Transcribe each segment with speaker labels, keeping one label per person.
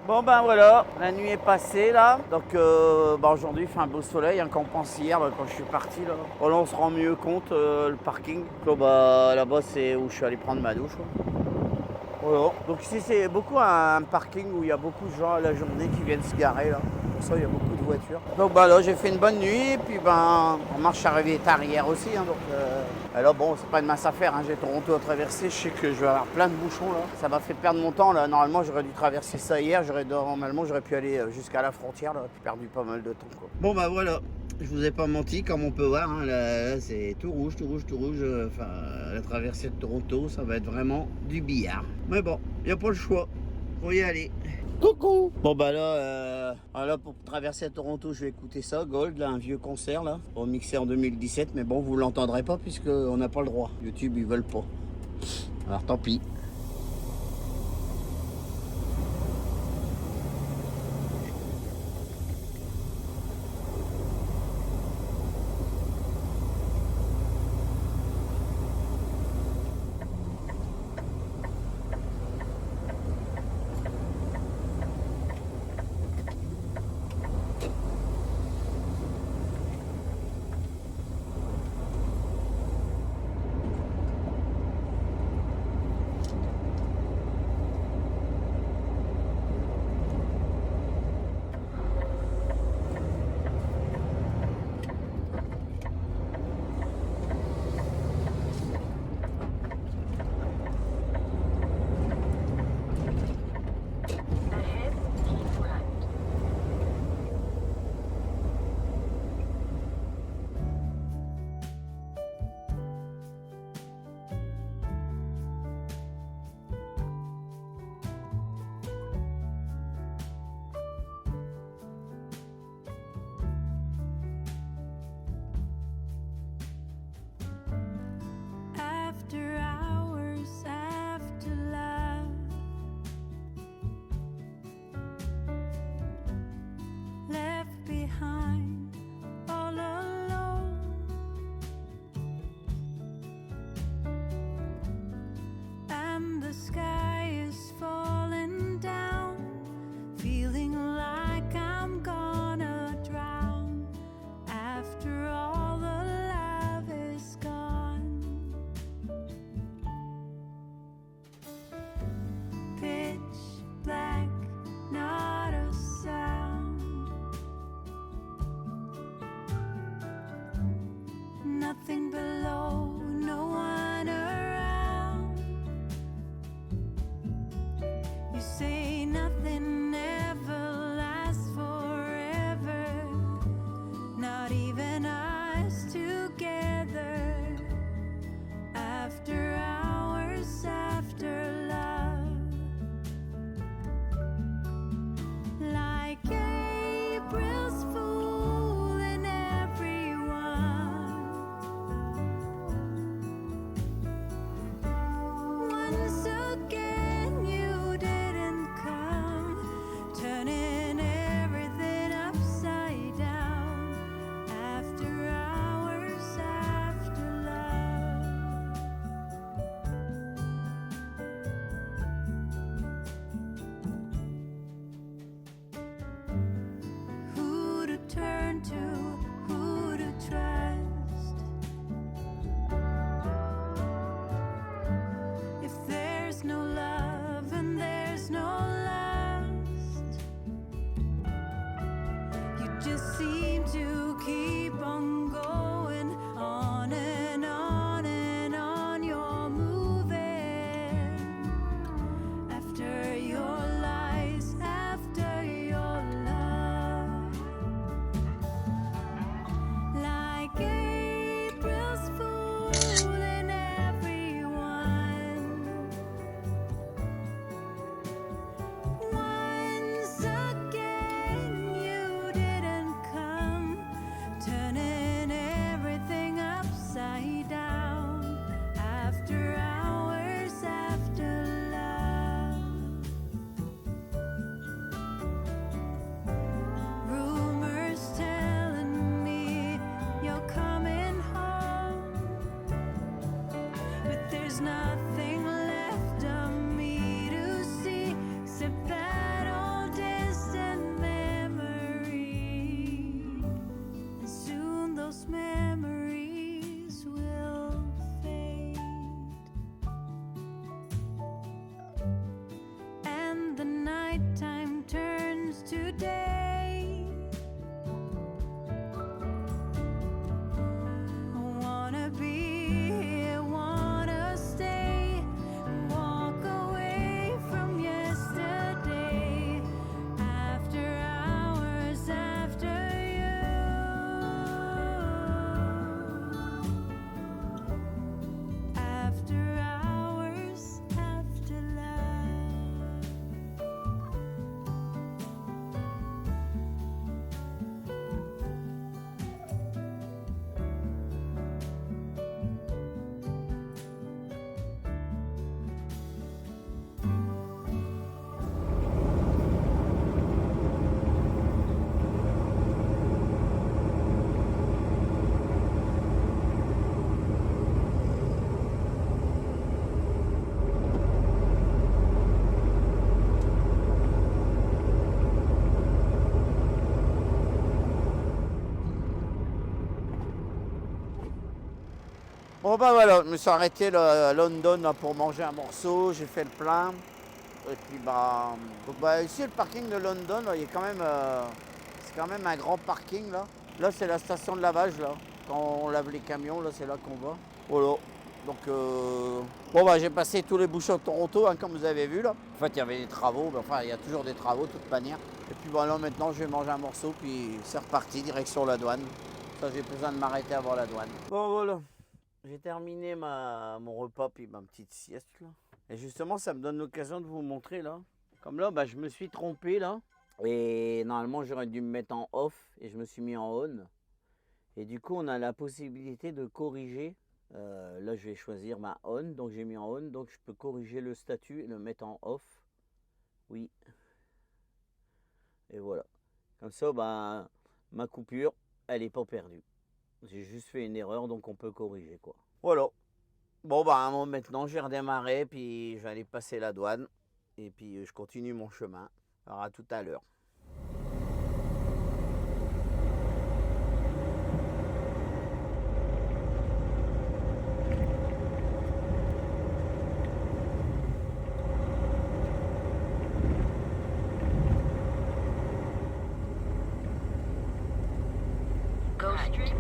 Speaker 1: Bon ben voilà, la nuit est passée là, donc aujourd'hui il fait un beau soleil, hein, quand on pense hier quand je suis parti là. Bon, là on se rend mieux compte, le parking. Donc, là-bas c'est où je suis allé prendre ma douche. Voilà. Donc ici c'est beaucoup un parking où il y a beaucoup de gens à la journée qui viennent se garer là. Pour ça il y a beaucoup de voitures. Donc là j'ai fait une bonne nuit, puis moi je suis arrivé tard hier aussi, hein, alors bon c'est pas une masse à faire, hein. J'ai Toronto à traverser, je sais que je vais avoir plein de bouchons là. Ça m'a fait perdre mon temps là, normalement j'aurais dû traverser ça hier, normalement j'aurais pu aller jusqu'à la frontière là, j'ai perdu pas mal de temps quoi. Bon bah voilà. Je vous ai pas menti, comme on peut voir, hein, là, c'est tout rouge, tout rouge, tout rouge. Enfin, la traversée de Toronto, ça va être vraiment du billard. Mais bon, il n'y a pas le choix. Faut y aller. Coucou. Bon bah là, pour traverser Toronto, je vais écouter ça, Gold, là, un vieux concert là, au mixé en 2017. Mais bon, vous l'entendrez pas puisqu'on n'a pas le droit. YouTube, ils veulent pas. Alors tant pis.
Speaker 2: After hours, after love, left behind all alone. And the sky is falling down, feeling like I'm gonna drown. After all the love is gone, pitch black, not a sound, nothing below, no one around. You say nothing ever lasts forever, not even us together. After hours, after love, like April's fooling everyone. Once again, you didn't come, turning everything upside down. After hours, after love. Who to turn to, who to trust? If there's no love and there's no lust, you just seem to keep on going on and on and on. You're moving after your lies, after your love, like April's fooling everyone. Once again, you didn't come, turning
Speaker 1: Bon bah voilà, je me suis arrêté là, à London là, pour manger un morceau, j'ai fait le plein. Et puis bah ici le parking de London, là, il est quand même, c'est quand même un grand parking là. Là c'est la station de lavage là. Quand on lave les camions, là c'est là qu'on va. Voilà. Donc bon bah j'ai passé tous les bouchons de Toronto, hein, comme vous avez vu là. En fait il y avait des travaux, mais enfin il y a toujours des travaux de toute manière. Et puis bah là maintenant je vais manger un morceau, puis c'est reparti, direction la douane. Ça j'ai besoin de m'arrêter avant la douane. Bon voilà. J'ai terminé mon repas puis ma petite sieste là. Et justement, ça me donne l'occasion de vous montrer là. Comme là, bah, je me suis trompé là. Et normalement, j'aurais dû me mettre en off et je me suis mis en on. Et du coup, on a la possibilité de corriger. Là, je vais choisir ma on. Donc, j'ai mis en on. Donc, je peux corriger le statut et le mettre en off. Oui. Et voilà. Comme ça, bah, ma coupure, elle n'est pas perdue. J'ai juste fait une erreur, donc on peut corriger quoi. Voilà. Bon bah maintenant j'ai redémarré, puis je vais aller passer la douane. Et puis je continue mon chemin. Alors à tout à l'heure.
Speaker 3: Ghost Street.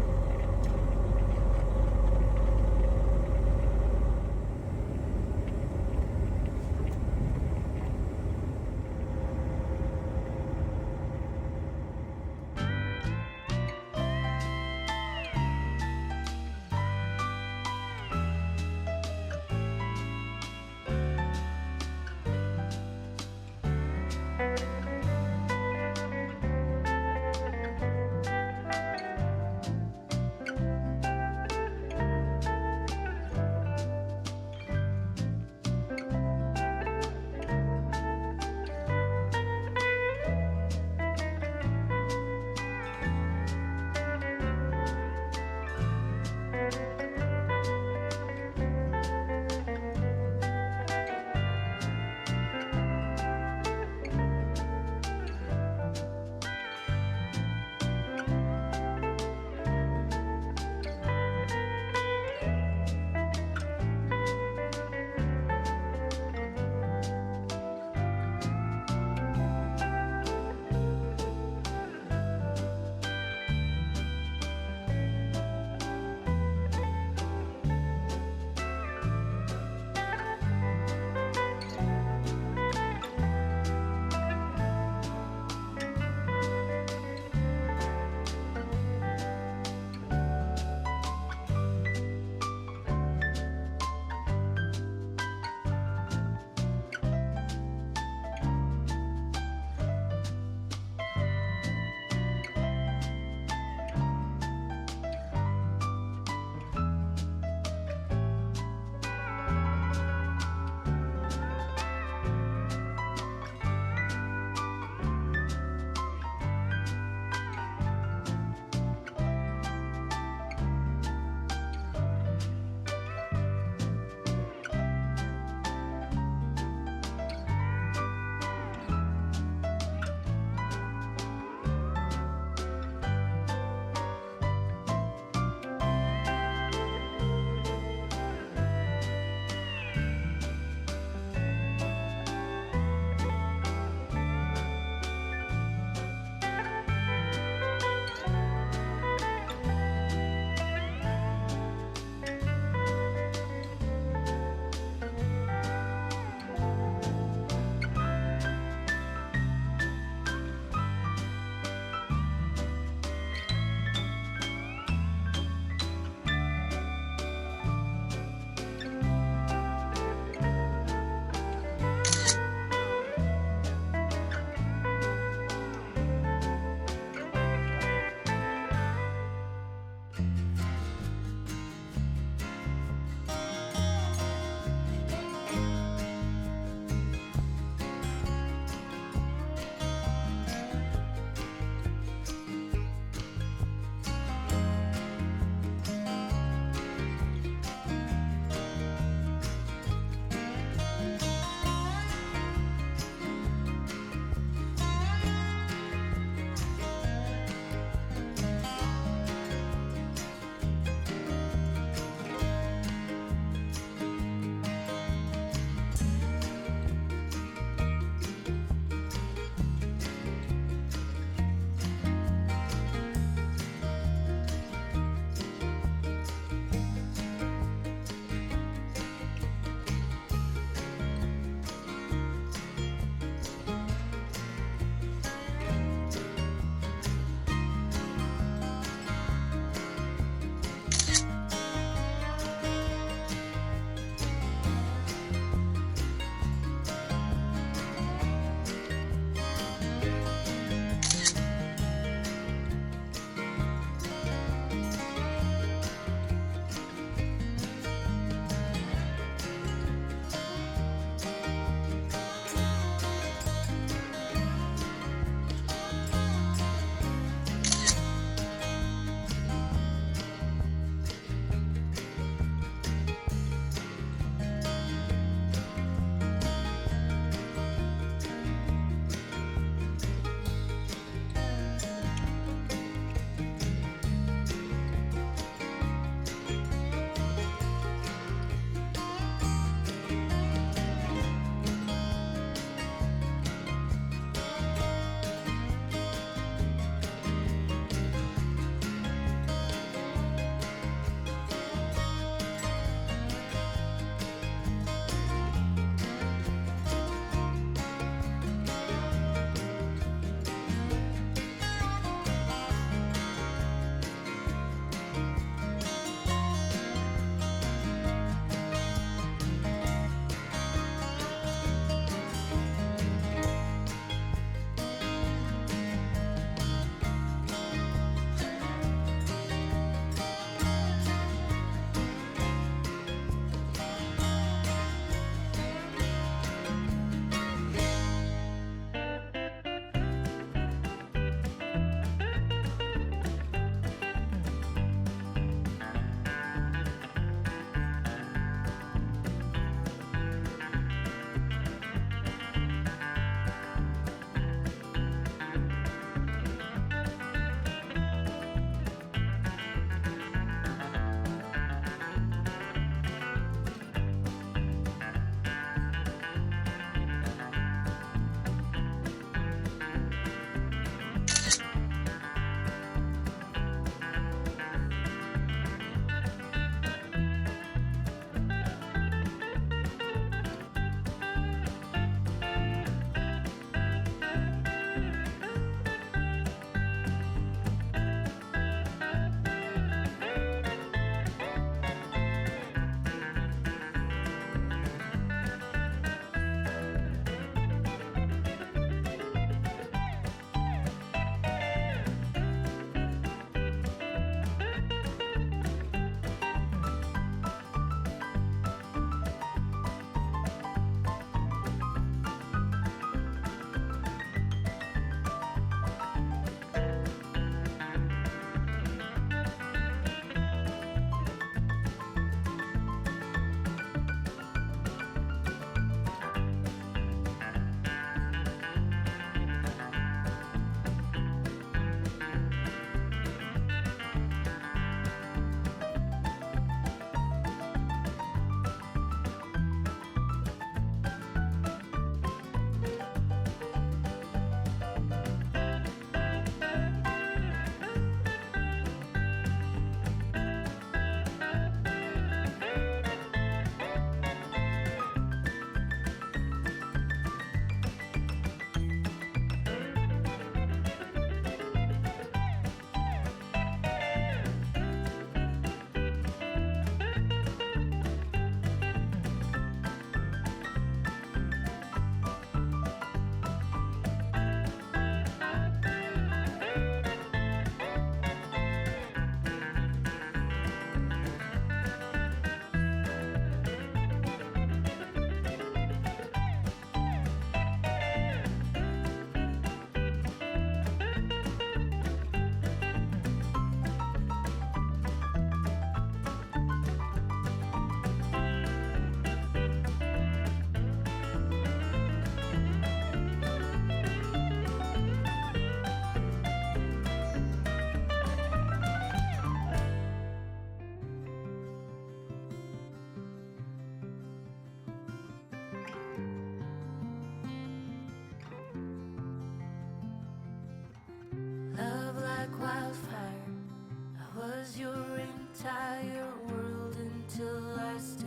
Speaker 2: was your entire world until I stood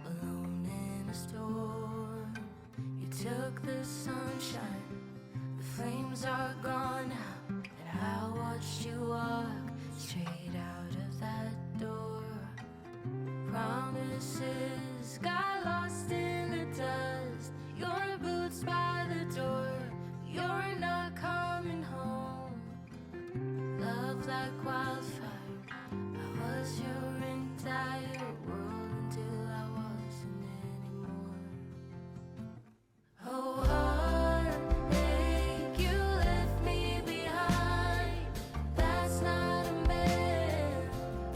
Speaker 2: alone in a storm. You took the sunshine, the flames are gone now, and I watched you walk straight out of that door. Promises got lost in the dust. Your boots by the door. You're not coming home. Love like wildfire. I was your entire world until I wasn't anymore. Oh, heartache, you left me behind. That's not a man,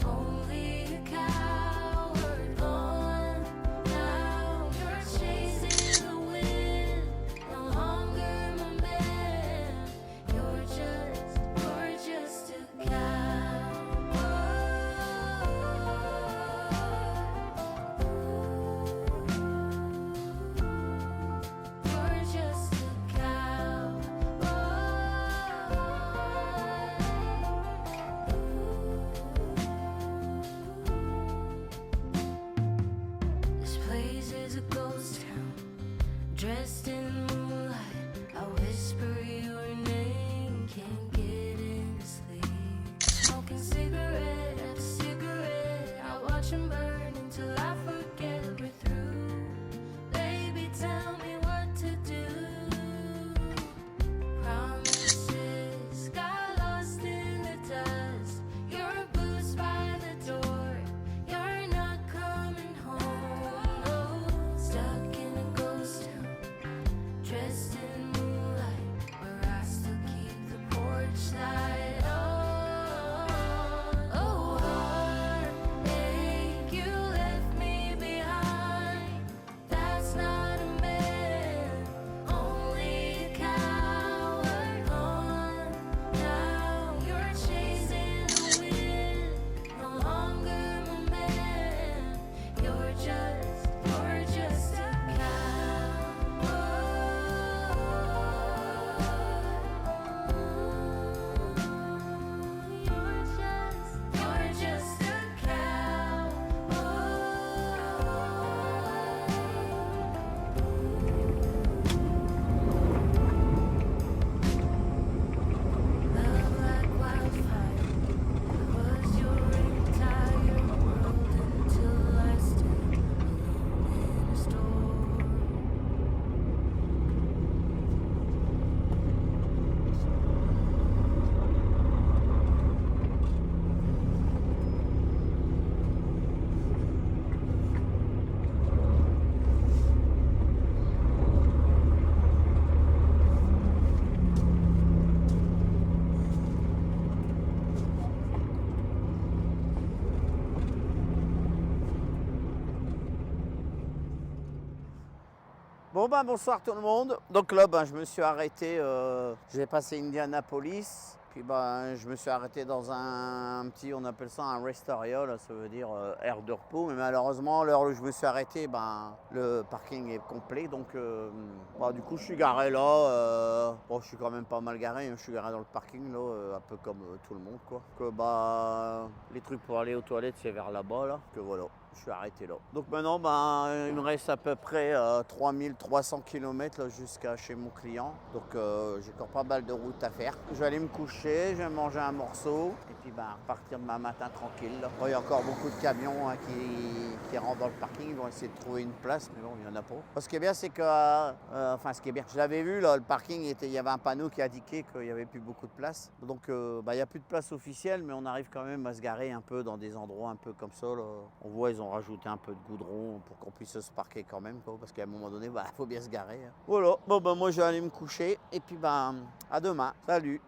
Speaker 2: only a coward. Gone now, you're chasing the wind. No longer my man. You're just a You're just a This place is a ghost town, dressed in moonlight. I whisper your name, can't get any sleep. Smoking cigarette after cigarette, I watch them burn until I forget we're through. Baby, tell me what to do. Promises got lost in the dust. Your boots by the door. You're not coming home. Oh, stuck in a ghost town, dressed in moonlight, where I still keep the porch light on. Oh, heartache, you left me behind. That's not a man, only a coward. Gone now, you're chasing the wind. No longer my man. You're just a You're just a Love like wildfire. I was your entire world until I stood alone in a storm.
Speaker 1: Bon ben bonsoir tout le monde. Donc là je me suis arrêté, j'ai passé Indianapolis, puis je me suis arrêté dans un petit, on appelle ça un rest area, là, ça veut dire aire de repos, mais malheureusement l'heure où je me suis arrêté, le parking est complet, donc du coup je suis garé là, je suis quand même pas mal garé, hein, je suis garé dans le parking là, un peu comme tout le monde quoi. Que les trucs pour aller aux toilettes c'est vers là-bas là, que voilà. Je suis arrêté là. Donc maintenant, il me reste à peu près 3300 km jusqu'à chez mon client. Donc j'ai encore pas mal de route à faire. Je vais aller me coucher, je vais manger un morceau et puis repartir demain matin tranquille. Bon, il y a encore beaucoup de camions hein, qui rentrent dans le parking. Ils vont essayer de trouver une place, mais bon, il n'y en a pas. Ce qui est bien, c'est que... ce qui est bien, je l'avais vu, là, le parking, il y avait un panneau qui indiquait qu'il n'y avait plus beaucoup de place. Donc il n'y a plus de place officielle, mais on arrive quand même à se garer un peu dans des endroits un peu comme ça. Là. On voit, ils ont rajouté un peu de goudron pour qu'on puisse se parquer quand même, quoi, parce qu'à un moment donné, faut bien se garer. Hein. Voilà, moi je vais aller me coucher et puis à demain. Salut.